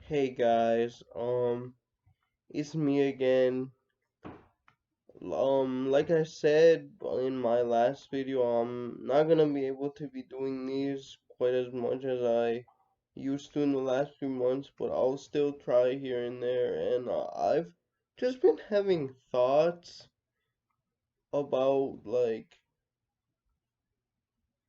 Hey guys, it's me again. Like I said in my last video, I'm not gonna be able to be doing these quite as much as I used to in the last few months, but I'll still try here and there. And I've just been having thoughts about like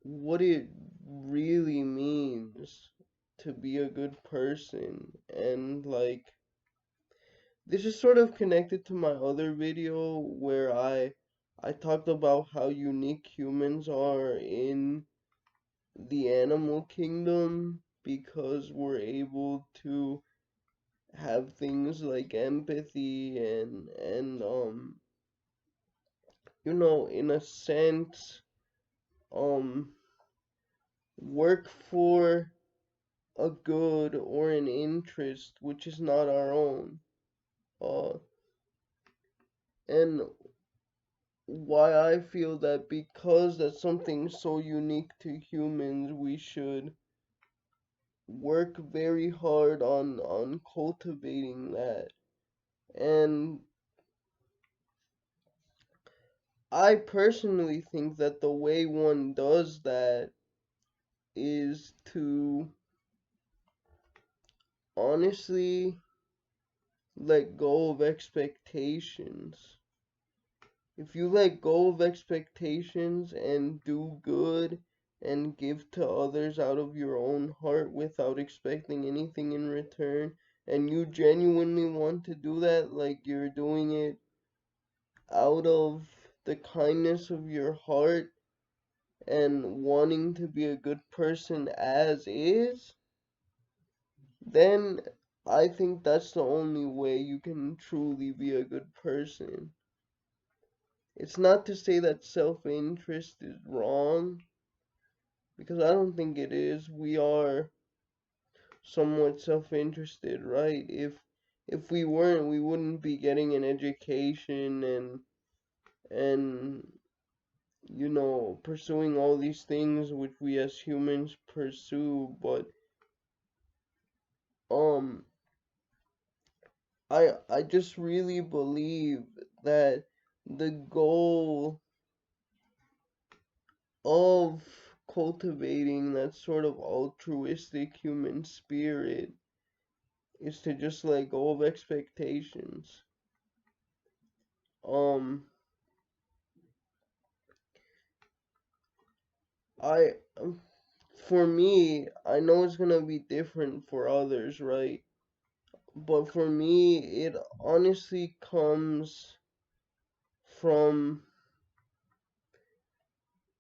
what it really means to be a good person, and like this is sort of connected to my other video where I talked about how unique humans are in the animal kingdom because we're able to have things like empathy and in a sense um work for a good or an interest which is not our own. Uh and why I feel that because that's something so unique to humans, we should work very hard on cultivating that. And I personally think that the way one does that is to honestly let go of expectations. If you let go of expectations and do good and give to others out of your own heart without expecting anything in return, and you genuinely want to do that, like you're doing it out of the kindness of your heart and wanting to be a good person as is, then I think that's the only way you can truly be a good person. It's not to say that self-interest is wrong, because I don't think it is. We are somewhat self-interested, right? If we weren't, we wouldn't be getting an education and pursuing all these things which we as humans pursue. But um I just really believe that the goal of cultivating that sort of altruistic human spirit is to just let go of expectations. Um, I, for me, I know it's gonna be different for others, right? But for me, it honestly comes from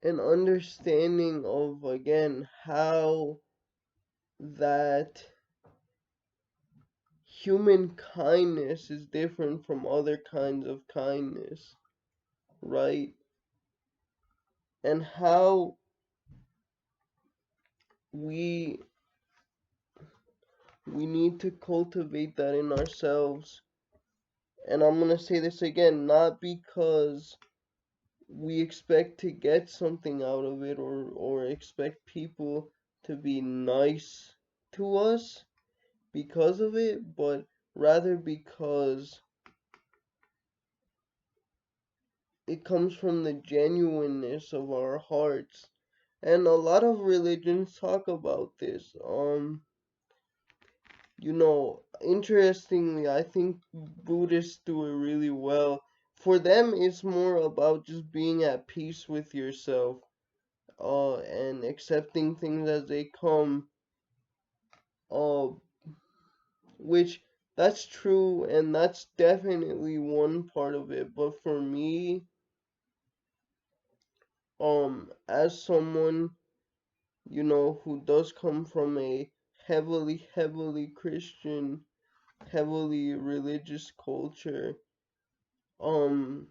an understanding of, again, how that human kindness is different from other kinds of kindness, right? And how we we need to cultivate that in ourselves. And I'm going to say this again, not because we expect to get something out of it or expect people to be nice to us because of it, but rather because it comes from the genuineness of our hearts. And a lot of religions talk about this. Interestingly, I think Buddhists do it really well. For them, it's more about just being at peace with yourself, and accepting things as they come, uh, which that's true, and that's definitely one part of it. But for me, as someone, who does come from a heavily, heavily Christian, heavily religious culture, um,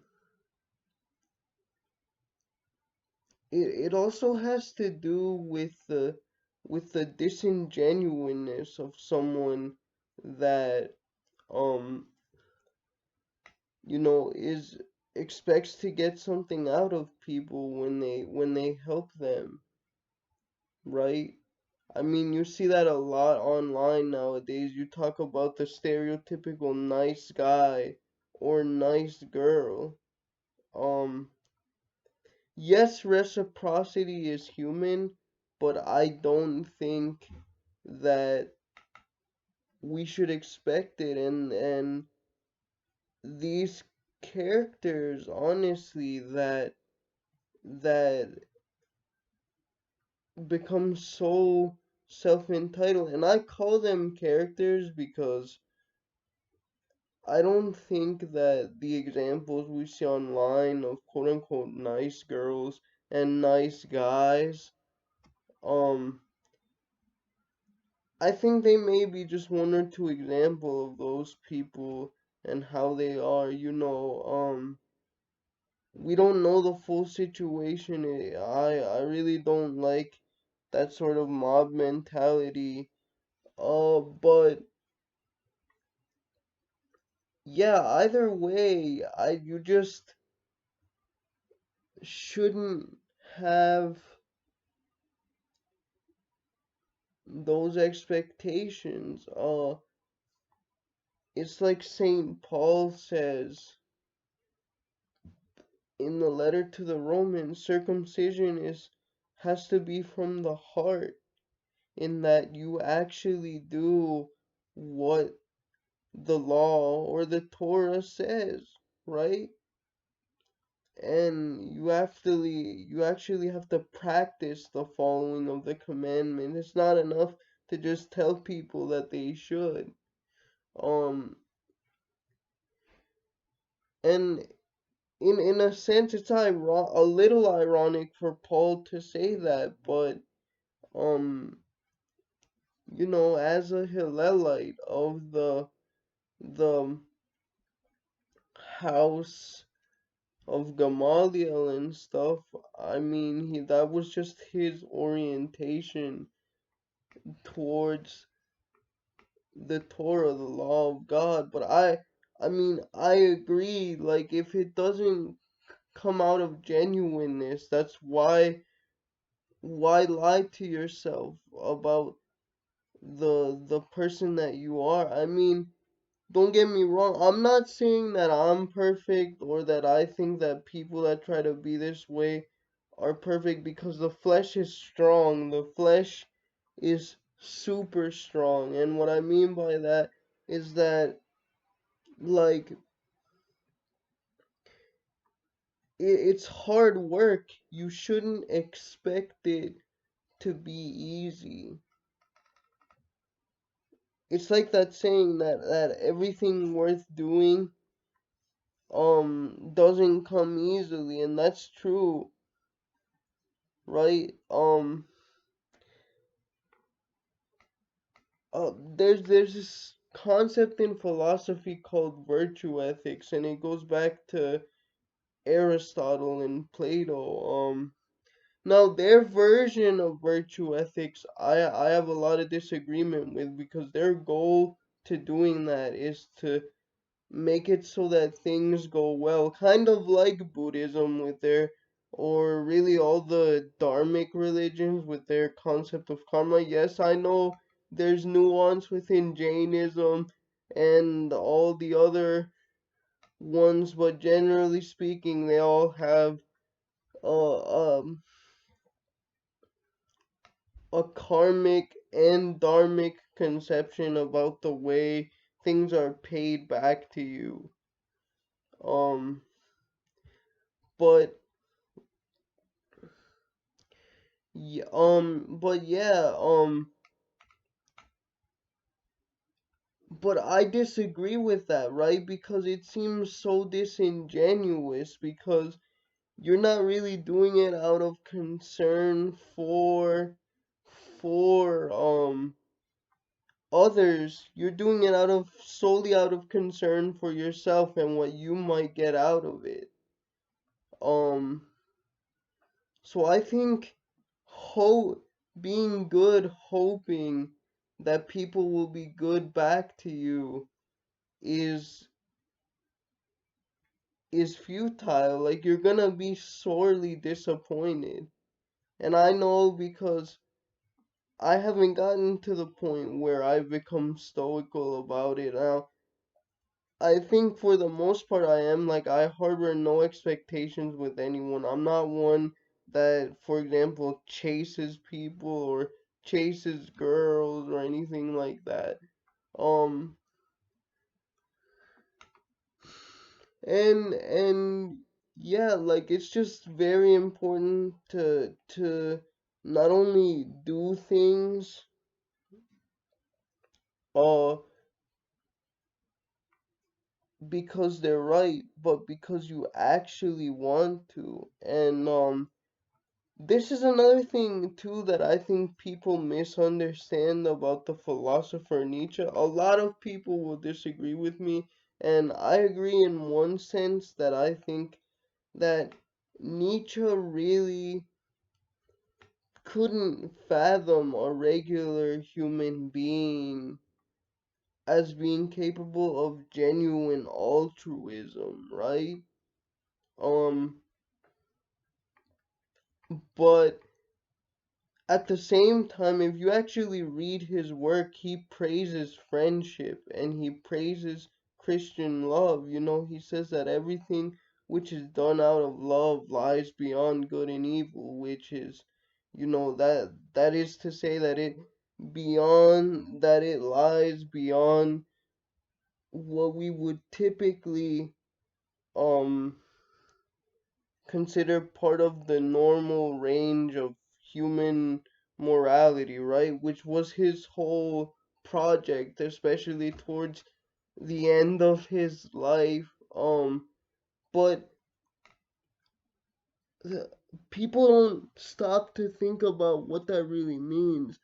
it also has to do with the disingenuineness of someone that um is expects to get something out of people when they help them, right? I mean, you see that a lot online nowadays. You talk about the stereotypical nice guy or nice girl. Um, yes, reciprocity is human, but I don't think that we should expect it. And these characters, honestly, that become so self-entitled, and I call them characters because I don't think that the examples we see online of quote unquote nice girls and nice guys, um, I think they may be just one or two example of those people and how they are, we don't know the full situation. I really don't like that sort of mob mentality. But yeah, either way, you just shouldn't have those expectations. It's like Saint Paul says in the letter to the Romans, circumcision is has to be from the heart, in that you actually do what the law or the Torah says, right? And you actually have to practice the following of the commandment. It's not enough to just tell people that they should. Um, and in a sense, it's a little ironic for Paul to say that, but um, as a Hillelite of the house of Gamaliel and stuff, I mean, that was just his orientation towards the Torah, the law of God. But I mean, I agree. Like, if it doesn't come out of genuineness, that's why lie to yourself about the person that you are. I mean, don't get me wrong. I'm not saying that I'm perfect or that I think that people that try to be this way are perfect, because the flesh is strong. The flesh is super strong. And what I mean by that is that, like, it's hard work. You shouldn't expect it to be easy. It's like that saying that everything worth doing doesn't come easily, and that's true, right? There's this concept in philosophy called virtue ethics, and it goes back to Aristotle and Plato. Now their version of virtue ethics, I have a lot of disagreement with, because their goal to doing that is to make it so that things go well, kind of like Buddhism with their, or really all the dharmic religions with their concept of karma. Yes, I know there's nuance within Jainism and all the other ones, but generally speaking, they all have a karmic and dharmic conception about the way things are paid back to you. Um, but Yeah, but yeah, but I disagree with that, right? Because it seems so disingenuous, because you're not really doing it out of concern for others. You're doing it solely out of concern for yourself and what you might get out of it. Um, so I think hope being good, hoping that people will be good back to you is is futile. Like, you're gonna be sorely disappointed. And I know, because I haven't gotten to the point where I've become stoical about it. Now, I think for the most part I am, like, I harbor no expectations with anyone. I'm not one that, for example, chases people or chases girls or anything like that. Um and yeah, like, it's just very important to not only do things uh because they're right, but because you actually want to. And this is another thing too that I think people misunderstand about the philosopher Nietzsche. A lot of people will disagree with me, and I agree in one sense that I think that Nietzsche really couldn't fathom a regular human being as being capable of genuine altruism, right? Um, but at the same time, if you actually read his work, he praises friendship and he praises Christian love. You know, he says that everything which is done out of love lies beyond good and evil, which is, that is to say that it lies beyond what we would typically um considered part of the normal range of human morality, right? Which was his whole project, especially towards the end of his life. But the, people don't stop to think about what that really means.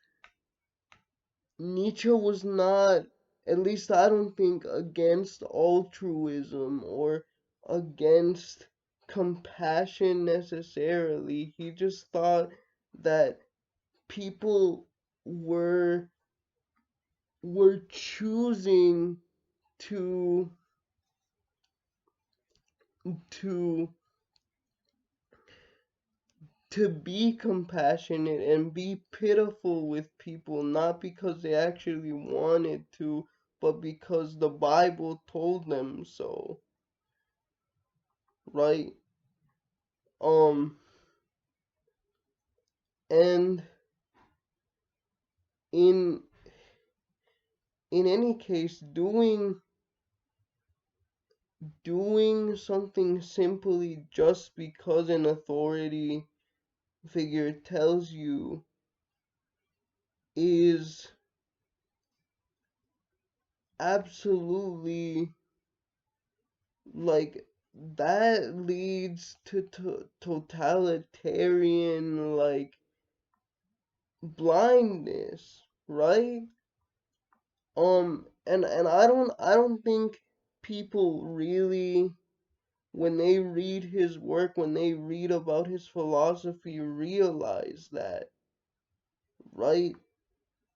Nietzsche was not, at least I don't think, against altruism or against compassion necessarily. He just thought that people were choosing to to be compassionate and be pitiful with people, not because they actually wanted to, but because the Bible told them so, right? um and in any case, doing something simply just because an authority figure tells you is absolutely, like, that leads to, totalitarian, like, blindness, right? And I don't think people really, when they read his work, when they read about his philosophy, realize that, right?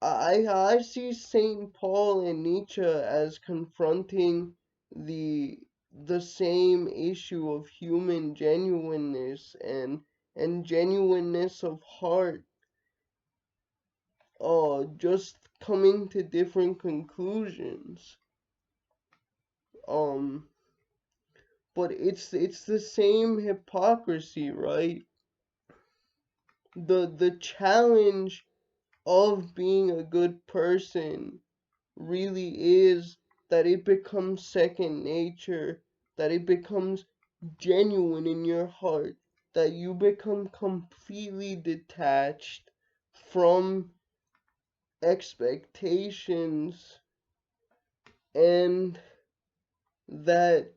I see Saint Paul and Nietzsche as confronting the same issue of human genuineness and genuineness of heart, just coming to different conclusions. Um, but it's the same hypocrisy, right? The challenge of being a good person really is that it becomes second nature, that it becomes genuine in your heart, that you become completely detached from expectations, and that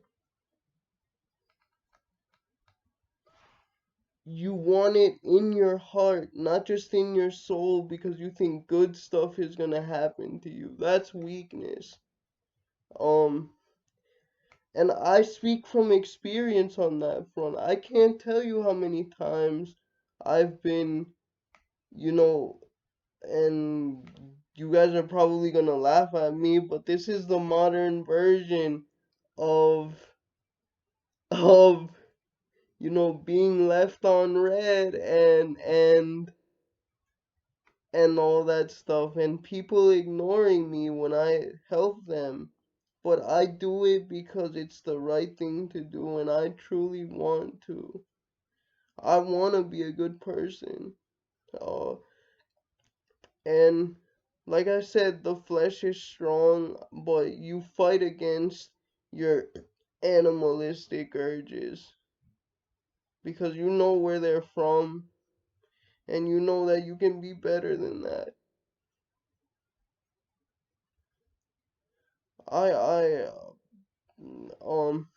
you want it in your heart, not just in your soul because you think good stuff is gonna happen to you. That's weakness. Um, And I speak from experience on that front. I can't tell you how many times I've been, you know, and you guys are probably gonna laugh at me, but this is the modern version of of being left on red, and and all that stuff, and people ignoring me when I help them. But I do it because it's the right thing to do, and I truly want to. I want to be a good person. Uh, and like I said, the flesh is strong, but you fight against your animalistic urges because you know where they're from, and you know that you can be better than that. I um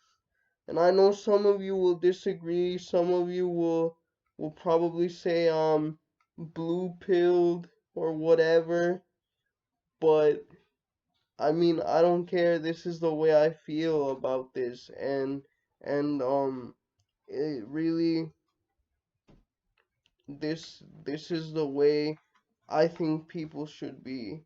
and I know some of you will disagree, some of you will probably say blue pilled or whatever, but I mean, I don't care. This is the way I feel about this, and it really, this is the way I think people should be.